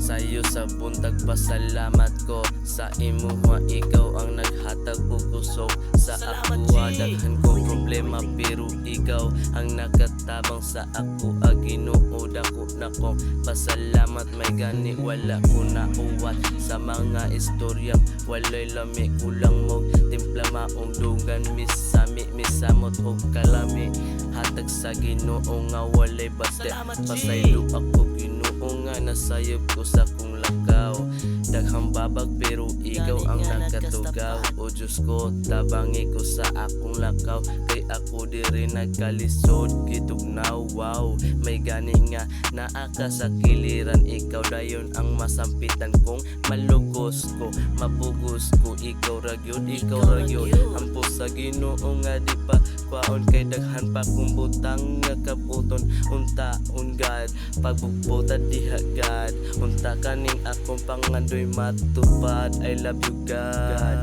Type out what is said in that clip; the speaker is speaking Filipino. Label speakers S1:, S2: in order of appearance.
S1: Sa'yo sa buntag pasalamat ko. Sa imuha ikaw ang naghatag og kusog. Sa ako daghan ko problema pero ikaw ang nakatabang sa ako. Ginoo dako na kong pasalamat. May gani wala ko nauwat sa mga istoryang walay lami. Kulang mo timpla maong dugan misami misamot og kalami. Hatag sa Ginoo nga walay bate. Pasaylo ako Ginoo nga nasayop ko sa kong lakaw. Daghang babag pero ikaw ang nakatugaw. O Diyos ko tabangi ko sa akong lakaw. Kay ako diri nagkalisod gitugnaw. Wow, may gani nga naa ka sa kiliran. Ikaw dayon ang masampitan kong malugos ko, mapugos ko. Ikaw ragyod, ikaw ragyod. Ampo sa Ginoo nga di pa kwaon. Kay daghan pa kong butang nga kabuton. Untaon God, pagbukbutan diha God. Unta kaning akong pangandoy matupad. I love you God.